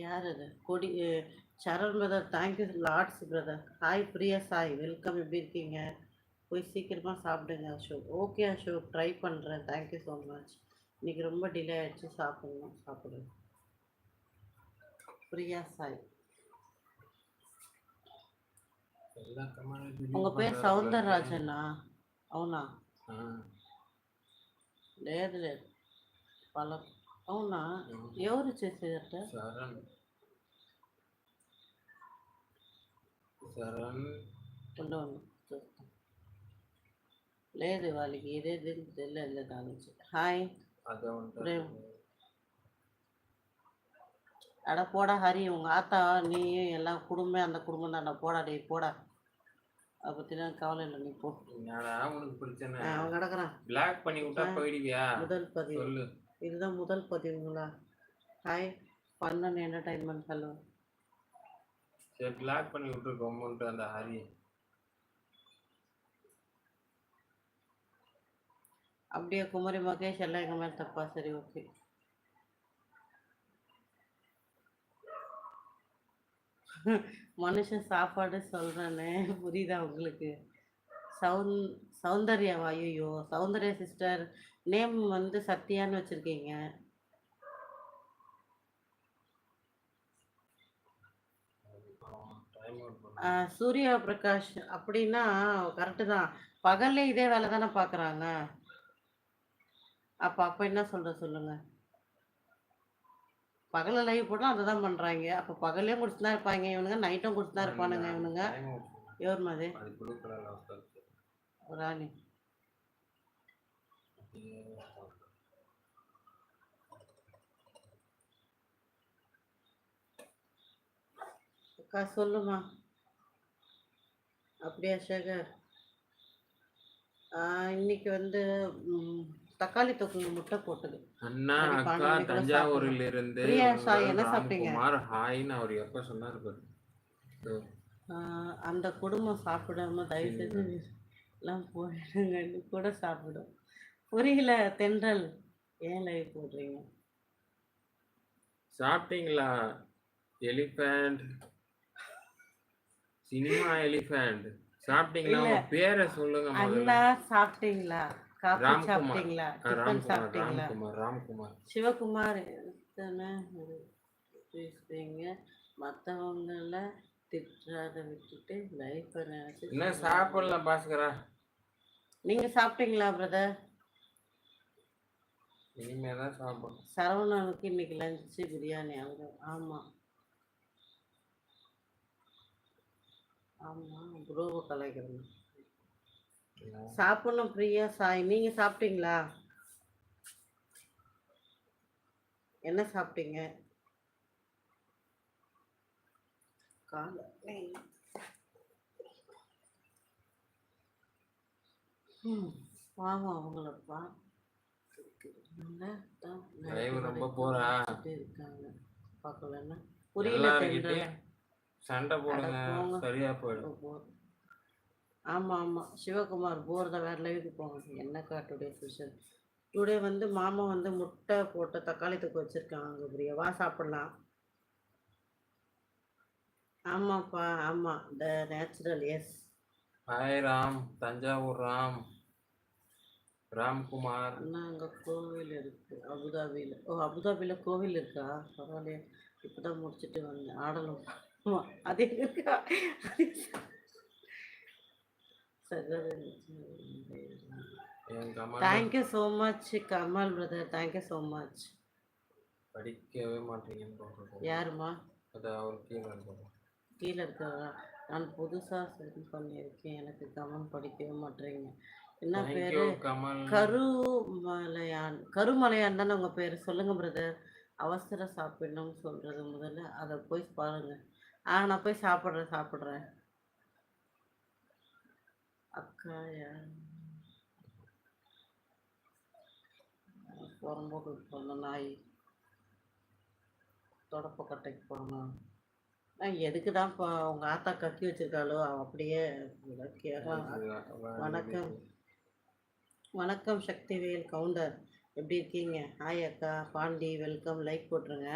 யார் அது? கொடி Saran brother, thank you lots brother. Hi Priya Sai, welcome. எப்படி இருக்கீங்க? போய் சீக்கிரமாக சாப்பிடுங்க அசோக். ஓகே அசோக், ட்ரை பண்ணுறேன். Thank you so much. இன்னைக்கு ரொம்ப டிலே ஆயிடுச்சு, சாப்பிடணும். சாப்பிடுங்க பிரியா சாய். உங்கள் பேர் సౌందరరాజనా? అవునా? లేదు లేదు, వాళ్ళ అవునా? ఎవరు చేసేదట? ఉండవు చూస్తాం. లేదు వాళ్ళకి ఇదే తెలియదు దాని నుంచి. హాయ్ ప్రేమ్. அட போடா ஹரி, உங்கள் ஆத்தா நீ எல்லாம் குடும்பம் அந்த குடும்பம் தானே. போடா டே போடா. அதை பற்றிலாம் கவலை இல்லை, நீ போ. உனக்கு பிரச்சனை? அவன் கிடக்குறான். பிளாக் பண்ணி விட்டா போயிடுவியா? முதல் பதிவு இதுதான், முதல் பதிவுங்களா? ஹாய் பண்ணன் என்டர்டைன்மெண்ட். ஹலோ. சரி பிளாக் பண்ணி விட்டுருக்கோம்ட்டு அந்த ஹரி. அப்படியே குமரி மகேஷ் எல்லாம் எங்கள் மேலே தப்பா? சரி ஓகே. மனுஷன் சாப்பாடு சொல்கிறேன்னு புரியுதா உங்களுக்கு? சௌந்தர்யாவா? ஐயோ, சௌந்தர்யா சிஸ்டர் நேம் வந்து சத்யான்னு வச்சுருக்கீங்க. சூர்யா பிரகாஷ் அப்படின்னா கரெக்டு தான். பகல்லே இதே வேலை தானே பார்க்குறாங்க. அப்போ என்ன சொல்கிற சொல்லுங்க. பகலில் லைவ் போட்டால் அதை தான் பண்ணுறாங்க. அப்போ பகல்லையும் குடிச்சு தான் இருப்பாங்க இவனுங்க, நைட்டும் குடிச்சு தான் இருப்பானுங்க இவனுங்க. எவர் மாதிரி ராணி அக்கா சொல்லுமா. அப்படியா சேகர்? இன்னைக்கு வந்து தக்காளி தொக்கு முட்டை போட்டது. அண்ணா அக்கா தஞ்சாவூரில் இருந்து பிரியா சாய் என்ன சாப்பிட்டீங்க? ஹாய்னு அவர் எப்போ சொன்னார் பாரு. அந்த குடும்பம் சாப்பிடாம தயவு செஞ்சு எல்லாம் போயிடுங்க கூட சாப்பிடும். புரியல தென்றல், ஏன் லைவ் போடுறீங்க? சாப்பிட்டீங்களா? எலிஃபண்ட் சினிமா எலிஃபண்ட் சாப்பிட்டீங்களா? பேரை சொல்லுங்க அண்ணா. சாப்பிட்டீங்களா? காஃபி சாப்பிட்டீங்களா? டிஃபன் சாப்பிட்டீங்களா? ராம்குமார் சிவகுமார் பேசுறீங்க. மற்றவங்கள திட்டுறத விட்டுட்டு லைஃப் என்ன சாப்பிடலாம் பாஸ்கரா? நீங்கள் சாப்பிட்டீங்களா பிரதர்? இனிமேல் தான் சாப்பிடணும். சரவணனுக்கு இன்னைக்கு லஞ்சு பிரியாணி. அவங்க ஆமாம் ஆமாம், ப்ரோவை கலாய்க்கிறேன். சாப்பிடணும் பிரியா சாய். நீங்கள் சாப்பிட்டீங்களா? என்ன சாப்பிட்டீங்க? வாங்க அவங்கள பார்க்கலன்னா புரியல. சண்டை போடுங்க, சரியா போயிடும். ஆமாம் ஆமாம், சிவகுமார் போகிறத வேறு லைவுக்கு போங்க. என்னக்கா டுடே ஸ்பெஷல்? டுடே வந்து மாமா வந்து முட்டை போட்டு தக்காளி தொக்கு வச்சுருக்காங்க. பிரியா வா சாப்பிட்லாம். ஆமாப்பா ஆமாம், the natural. Yes. Hi Ram, Thanjavur Ram. Ramkumar. அங்கே கோவில் இருக்குது அபுதாபியில். ஓ, அபுதாபியில் கோவில் இருக்கா? பரவாயில்லையே, இப்போ தான் முடிச்சுட்டு வந்தேன். ஆடலும் அதே இருக்கா? Thank you so much Kamal brother, thank you so much. படிக்கவே மாட்டீங்கன்னு யாருமா? அது அவர் கீழே இருக்கிறதா? நான் புதுசாக சென்ட் பண்ணியிருக்கேன், எனக்கு கமெண்ட் படிக்கவே மாட்டேறீங்க. என்ன பேர்? கருமலையான். கருமலையான் தானே உங்கள் பேர்? சொல்லுங்கள் பிரதர். அவசர சாப்பிடணும்னு சொல்கிறது முதல்ல அதை போய் பாருங்கள். நான் போய் சாப்பிட்றேன். அக்கா புறம்போக்கு போகணும், நாய் தொடப்பக்கட்டைக்கு போகணும். எதுக்கு தான் இப்போ உங்கள் ஆத்தா கக்கி வச்சிருக்காளோ அப்படியே கேட்கலாம். வணக்கம் வணக்கம் சக்திவேல் கவுண்டர், எப்படி இருக்கீங்க? ஹாய் அக்கா பாண்டி, வெல்கம். லைக் போட்டுருங்க.